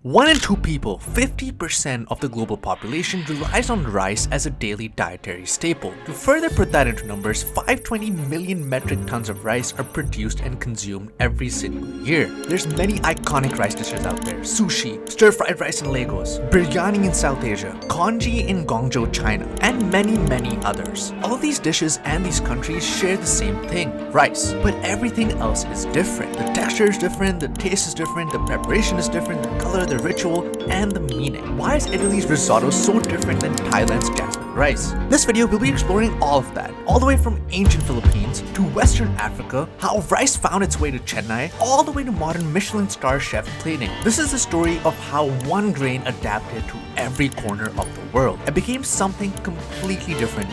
1 in 2 people, 50% of the global population, relies on rice as a daily dietary staple. To further put that into numbers, 520 million metric tons of rice are produced and consumed every single year. There's many iconic rice dishes out there: sushi, stir-fried rice in Lagos, biryani in South Asia, congee in Guangzhou, China, and many others. All of these dishes and these countries share the same thing: rice. But everything else is different. The texture is different, the taste is different, the preparation is different, the color, the ritual, and the meaning. Why is Italy's risotto so different than Thailand's jasmine rice? This video we'll be exploring all of that, all the way from ancient Philippines to Western Africa, how rice found its way to Chennai, all the way to modern Michelin star chef plating. This is the story of how one grain adapted to every corner of the world and became something completely different.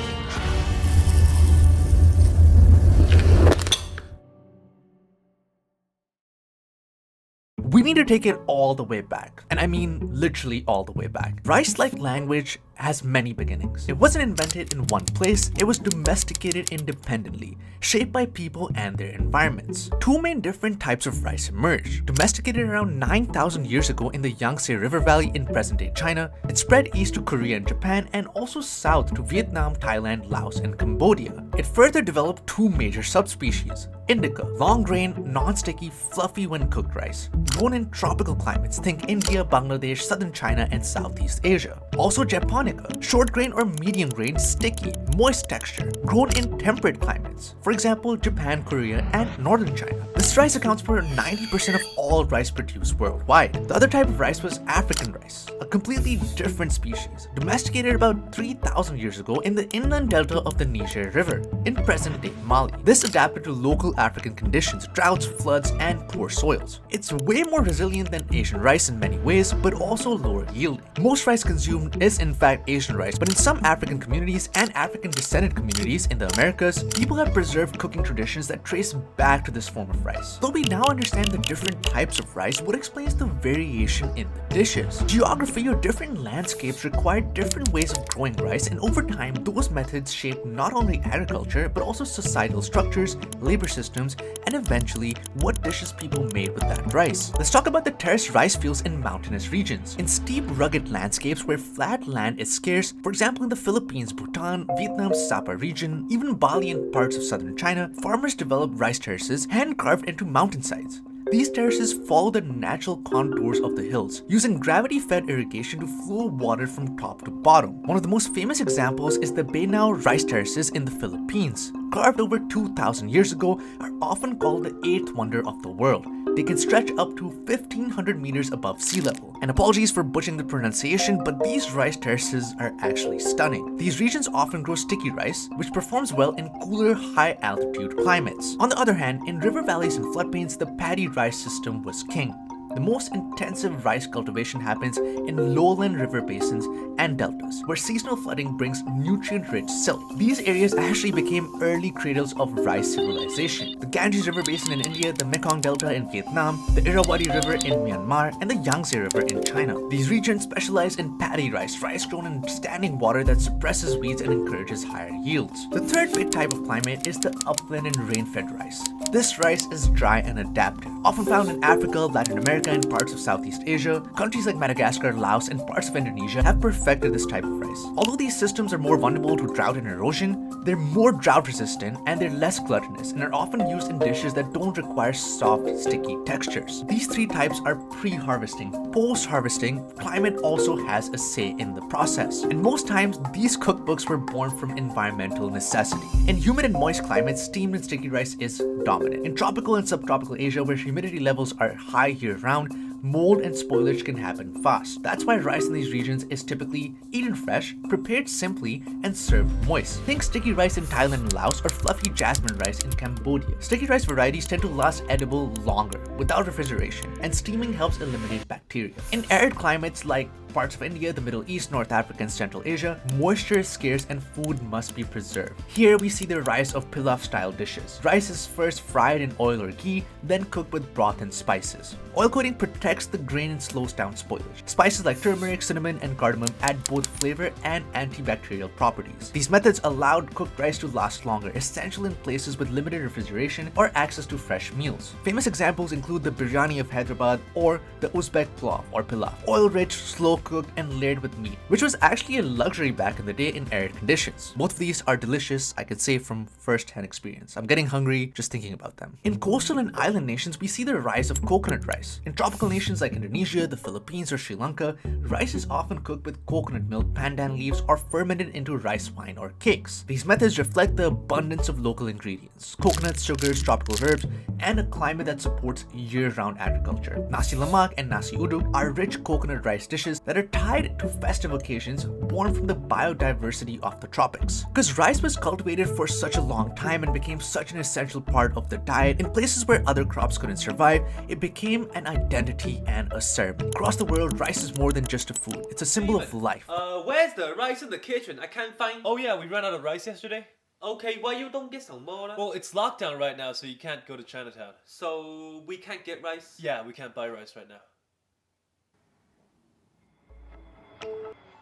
We need to take it all the way back, and I mean literally all the way back. Rice-like language has many beginnings. It wasn't invented in one place, it was domesticated independently, shaped by people and their environments. Two main different types of rice emerged. Domesticated around 9,000 years ago in the Yangtze River Valley in present-day China, it spread east to Korea and Japan, and also south to Vietnam, Thailand, Laos, and Cambodia. It further developed two major subspecies: indica, long grain, non-sticky, fluffy when cooked rice, grown in tropical climates, think India, Bangladesh, southern China, and Southeast Asia. Also japonica, short grain or medium grain, sticky, moist texture, grown in temperate climates, for example Japan, Korea, and northern China. This rice accounts for 90% of all rice produced worldwide. The other type of rice was African rice, a completely different species, domesticated about 3,000 years ago in the inland delta of the Niger River, in present-day Mali. This adapted to local African conditions, droughts, floods, and poor soils. It's way more resilient than Asian rice in many ways, but also lower yielding. Most rice consumed is in fact Asian rice, but in some African communities and African descended communities in the Americas, people have preserved cooking traditions that trace back to this form of rice. Though we now understand the different types of rice, what explains the variation in the dishes? Geography or different landscapes require different ways of growing rice, and over time, those methods shaped not only agriculture, but also societal structures, labor systems, and eventually what dishes people made with that rice. Let's talk about the terraced rice fields in mountainous regions. In steep, rugged landscapes where flat land is scarce, for example in the Philippines, Bhutan, Vietnam's Sapa region, even Bali and parts of southern China, farmers developed rice terraces hand-carved into mountainsides. These terraces follow the natural contours of the hills, using gravity-fed irrigation to flow water from top to bottom. One of the most famous examples is the Baynao rice terraces in the Philippines. Carved over 2,000 years ago, are often called the eighth wonder of the world. They can stretch up to 1,500 meters above sea level. And apologies for butchering the pronunciation, but these rice terraces are actually stunning. These regions often grow sticky rice, which performs well in cooler, high-altitude climates. On the other hand, in river valleys and floodplains, the paddy rice system was king. The most intensive rice cultivation happens in lowland river basins and deltas, where seasonal flooding brings nutrient-rich silt. These areas actually became early cradles of rice civilization. The Ganges River Basin in India, the Mekong Delta in Vietnam, the Irrawaddy River in Myanmar, and the Yangtze River in China. These regions specialize in paddy rice grown in standing water that suppresses weeds and encourages higher yields. The third big type of climate is the upland and rain-fed rice. This rice is dry and adaptive, often found in Africa, Latin America, and parts of Southeast Asia. Countries like Madagascar, Laos, and parts of Indonesia have perfected this type of rice. Although these systems are more vulnerable to drought and erosion, they're more drought resistant and they're less gluttonous and are often used in dishes that don't require soft, sticky textures. These three types are pre-harvesting. Post-harvesting, climate also has a say in the process. And most times, these cookbooks were born from environmental necessity. In humid and moist climates, steamed and sticky rice is dominant. In tropical and subtropical Asia, where humidity levels are high year-round, mold and spoilage can happen fast. That's why rice in these regions is typically eaten fresh, prepared simply, and served moist. Think sticky rice in Thailand and Laos, or fluffy jasmine rice in Cambodia. Sticky rice varieties tend to last edible longer, without refrigeration, and steaming helps eliminate bacteria. In arid climates like parts of India, the Middle East, North Africa, and Central Asia, moisture is scarce and food must be preserved. Here we see the rise of pilaf-style dishes. Rice is first fried in oil or ghee, then cooked with broth and spices. Oil coating protects the grain and slows down spoilage. Spices like turmeric, cinnamon, and cardamom add both flavor and antibacterial properties. These methods allowed cooked rice to last longer, essential in places with limited refrigeration or access to fresh meals. Famous examples include the biryani of Hyderabad or the Uzbek pulao or pilaf, oil-rich, slow-cooked, and layered with meat, which was actually a luxury back in the day in arid conditions. Both of these are delicious, I can say from first-hand experience. I'm getting hungry just thinking about them. In coastal and island nations, we see the rise of coconut rice. In tropical nations like Indonesia, the Philippines, or Sri Lanka, rice is often cooked with coconut milk, pandan leaves, or fermented into rice wine or cakes. These methods reflect the abundance of local ingredients, coconuts, sugars, tropical herbs, and a climate that supports year-round agriculture. Nasi lemak and nasi uduk are rich coconut rice dishes that are tied to festive occasions born from the biodiversity of the tropics. Because rice was cultivated for such a long time and became such an essential part of the diet in places where other crops couldn't survive, it became an identity and a ceremony. Across the world, rice is more than just a food. It's a symbol of life. Where's the rice in the kitchen? I can't find. Oh yeah, we ran out of rice yesterday. Okay, why you don't get some more? Well, it's lockdown right now, so you can't go to Chinatown. So we can't get rice? Yeah, we can't buy rice right now.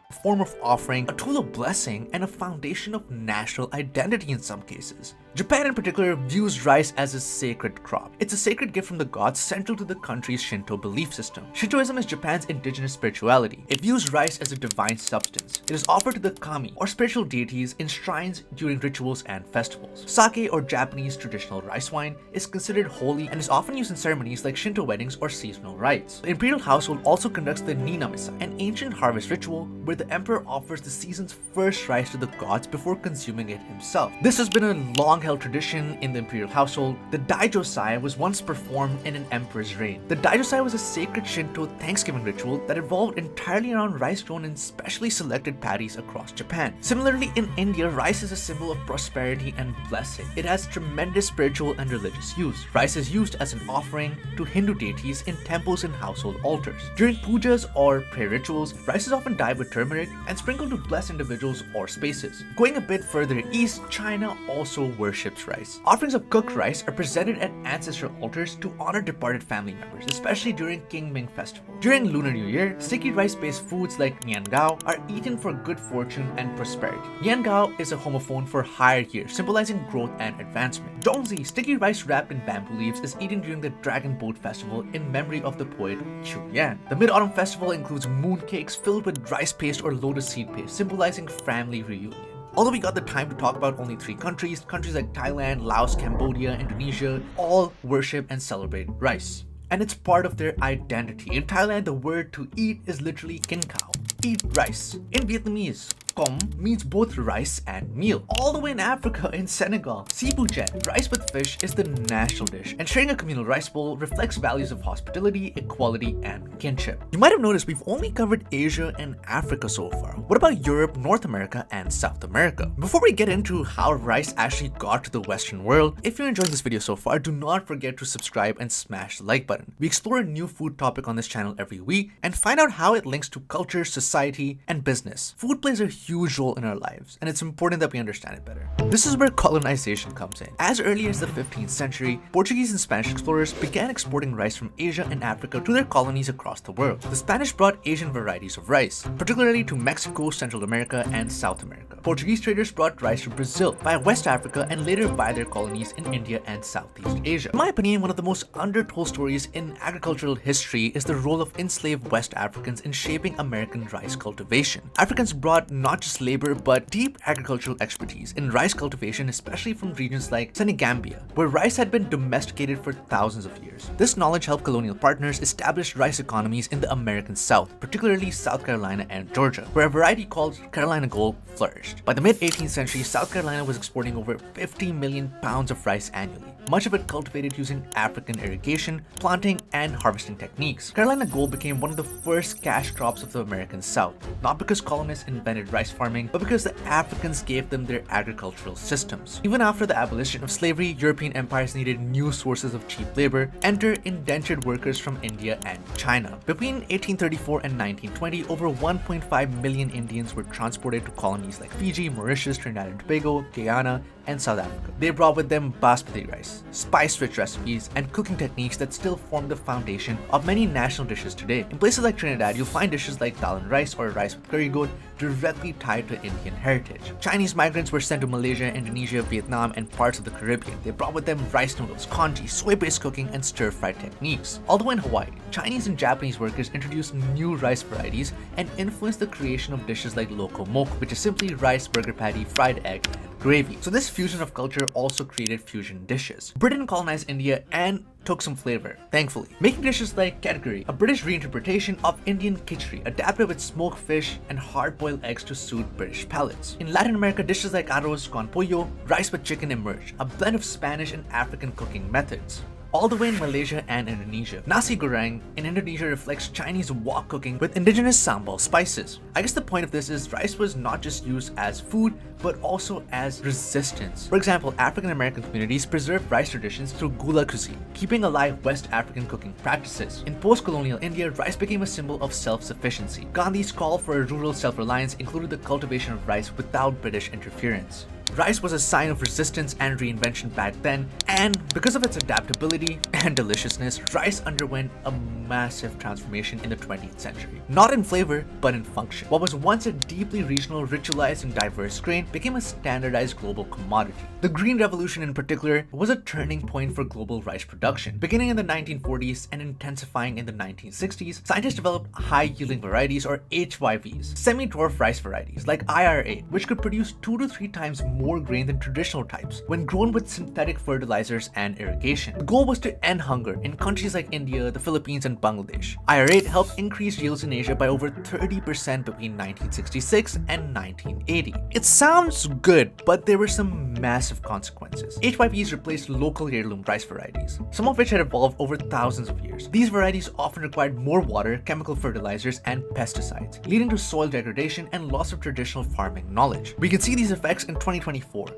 A form of offering, a tool of blessing, and a foundation of national identity in some cases. Japan in particular views rice as a sacred crop. It's a sacred gift from the gods central to the country's Shinto belief system. Shintoism is Japan's indigenous spirituality. It views rice as a divine substance. It is offered to the kami, or spiritual deities, in shrines during rituals and festivals. Sake, or Japanese traditional rice wine, is considered holy and is often used in ceremonies like Shinto weddings or seasonal rites. The imperial household also conducts the Ninamisa, an ancient harvest ritual where the emperor offers the season's first rice to the gods before consuming it himself. This has been a long-held tradition in the imperial household. The Daijosai was once performed in an emperor's reign. The Daijosai was a sacred Shinto Thanksgiving ritual that evolved entirely around rice grown in specially selected paddies across Japan. Similarly, in India, rice is a symbol of prosperity and blessing. It has tremendous spiritual and religious use. Rice is used as an offering to Hindu deities in temples and household altars. During pujas or prayer rituals, rice is often dyed with turmeric and sprinkled to bless individuals or spaces. Going a bit further east, China also worships rice. Offerings of cooked rice are presented at ancestral altars to honor departed family members, especially during Qingming festival. During Lunar New Year, sticky rice-based foods like niangao are eaten for good fortune and prosperity. Niangao is a homophone for higher year, symbolizing growth and advancement. Zhongzi, sticky rice wrapped in bamboo leaves, is eaten during the Dragon Boat Festival in memory of the poet Chu Yan. The Mid-Autumn Festival includes moon cakes filled with rice paste or lotus seed paste, symbolizing family reunion. Although we got the time to talk about only 3 countries like Thailand, Laos, Cambodia, Indonesia, all worship and celebrate rice. And it's part of their identity. In Thailand, the word to eat is literally kin khao, eat rice. In Vietnamese, com means both rice and meal. All the way in Africa, in Senegal, sibujet, rice with fish, is the national dish, and sharing a communal rice bowl reflects values of hospitality, equality, and kinship. You might have noticed we've only covered Asia and Africa so far. What about Europe, North America, and South America? Before we get into how rice actually got to the Western world, if you're enjoying this video so far, do not forget to subscribe and smash the like button. We explore a new food topic on this channel every week and find out how it links to culture, society, and business. Food plays a huge role in our lives, and it's important that we understand it better. This is where colonization comes in. As early as the 15th century, Portuguese and Spanish explorers began exporting rice from Asia and Africa to their colonies across the world. The Spanish brought Asian varieties of rice, particularly to Mexico, Central America, and South America. Portuguese traders brought rice from Brazil, via West Africa, and later via their colonies in India and Southeast Asia. In my opinion, one of the most undertold stories in agricultural history is the role of enslaved West Africans in shaping American rice cultivation. Africans brought not just labor but deep agricultural expertise in rice cultivation, especially from regions like Senegambia, where rice had been domesticated for thousands of years. This knowledge helped colonial partners establish rice economies in the American South, particularly South Carolina and Georgia, where a variety called Carolina Gold flourished. By the mid-18th century, South Carolina was exporting over 50 million pounds of rice annually. much of it cultivated using African irrigation, planting, and harvesting techniques. Carolina gold became one of the first cash crops of the American South, not because colonists invented rice farming, but because the Africans gave them their agricultural systems. Even after the abolition of slavery, European empires needed new sources of cheap labor. Enter indentured workers from India and China. Between 1834 and 1920, over 1.5 million Indians were transported to colonies like Fiji, Mauritius, Trinidad and Tobago, Guyana, and South Africa. They brought with them basmati rice, spice-rich recipes, and cooking techniques that still form the foundation of many national dishes today. In places like Trinidad, you'll find dishes like dal and rice or rice with curry goat directly tied to Indian heritage. Chinese migrants were sent to Malaysia, Indonesia, Vietnam, and parts of the Caribbean. They brought with them rice noodles, congee, soy-based cooking, and stir-fry techniques. Although in Hawaii, Chinese and Japanese workers introduced new rice varieties and influenced the creation of dishes like loco moco, which is simply rice, burger patty, fried egg, and gravy. So this fusion of culture also created fusion dishes. Britain colonized India and took some flavor, thankfully, making dishes like category, a British reinterpretation of Indian khichdi, adapted with smoked fish and hard-boiled eggs to suit British palates. In Latin America, dishes like arroz con pollo, rice with chicken emerged, a blend of Spanish and African cooking methods. All the way in Malaysia and Indonesia, nasi goreng in Indonesia reflects Chinese wok cooking with indigenous sambal spices. I guess the point of this is rice was not just used as food, but also as resistance. For example, African American communities preserved rice traditions through gula cuisine, keeping alive West African cooking practices. In post-colonial India, rice became a symbol of self-sufficiency. Gandhi's call for a rural self-reliance included the cultivation of rice without British interference. Rice was a sign of resistance and reinvention back then, and because of its adaptability and deliciousness, rice underwent a massive transformation in the 20th century. Not in flavor, but in function. What was once a deeply regional, ritualized, and diverse grain became a standardized global commodity. The Green Revolution in particular was a turning point for global rice production. Beginning in the 1940s and intensifying in the 1960s, scientists developed high-yielding varieties, or HYVs, semi-dwarf rice varieties like IR8, which could produce 2 to 3 times more grain than traditional types when grown with synthetic fertilizers and irrigation. The goal was to end hunger in countries like India, the Philippines, and Bangladesh. IR8 helped increase yields in Asia by over 30% between 1966 and 1980. It sounds good, but there were some massive consequences. HYVs replaced local heirloom rice varieties, some of which had evolved over thousands of years. These varieties often required more water, chemical fertilizers, and pesticides, leading to soil degradation and loss of traditional farming knowledge. We can see these effects in 2024.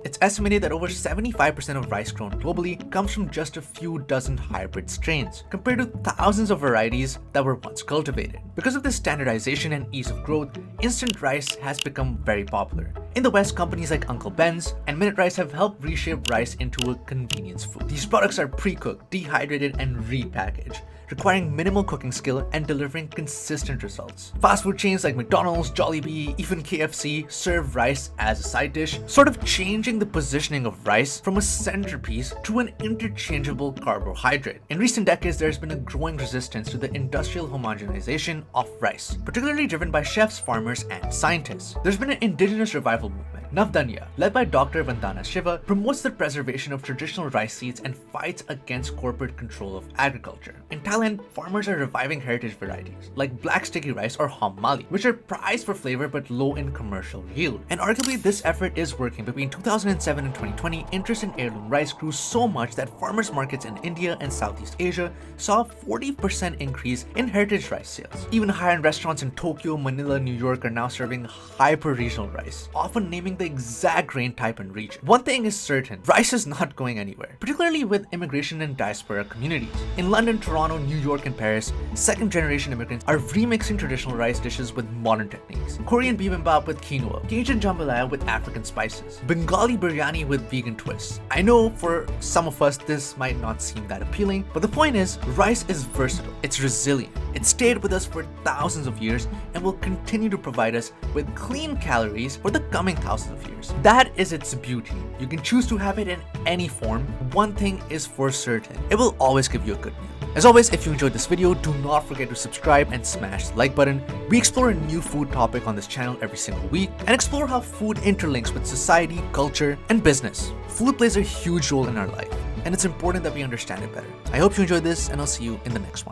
It's estimated that over 75% of rice grown globally comes from just a few dozen hybrid strains, compared to thousands of varieties that were once cultivated. Because of this standardization and ease of growth, instant rice has become very popular. In the West, companies like Uncle Ben's and Minute Rice have helped reshape rice into a convenience food. These products are pre-cooked, dehydrated, and repackaged, requiring minimal cooking skill and delivering consistent results. Fast food chains like McDonald's, Jollibee, even KFC serve rice as a side dish, sort of changing the positioning of rice from a centerpiece to an interchangeable carbohydrate. In recent decades, there's been a growing resistance to the industrial homogenization of rice, particularly driven by chefs, farmers, and scientists. There's been an indigenous revival movement. Navdanya, led by Dr. Vandana Shiva, promotes the preservation of traditional rice seeds and fights against corporate control of agriculture. In Thailand, farmers are reviving heritage varieties like black sticky rice or hom mali, which are prized for flavor but low in commercial yield. And arguably, this effort is working. Between 2007 and 2020, interest in heirloom rice grew so much that farmers markets in India and Southeast Asia saw a 40% increase in heritage rice sales. Even high-end restaurants in Tokyo, Manila, New York are now serving hyper-regional rice, often naming the exact grain type and region. One thing is certain, rice is not going anywhere, particularly with immigration and diaspora communities. In London, Toronto, New York, and Paris, second-generation immigrants are remixing traditional rice dishes with modern techniques. Korean bibimbap with quinoa, Cajun jambalaya with African spices, Bengali biryani with vegan twists. I know for some of us this might not seem that appealing, but the point is, rice is versatile, it's resilient, it stayed with us for thousands of years and will continue to provide us with clean calories for the coming thousands of years. That is its beauty. You can choose to have it in any form. One thing is for certain, it will always give you a good meal. As always, if you enjoyed this video, do not forget to subscribe and smash the like button. We explore a new food topic on this channel every single week and explore how food interlinks with society, culture, and business. Food plays a huge role in our life, and it's important that we understand it better. I hope you enjoyed this, and I'll see you in the next one.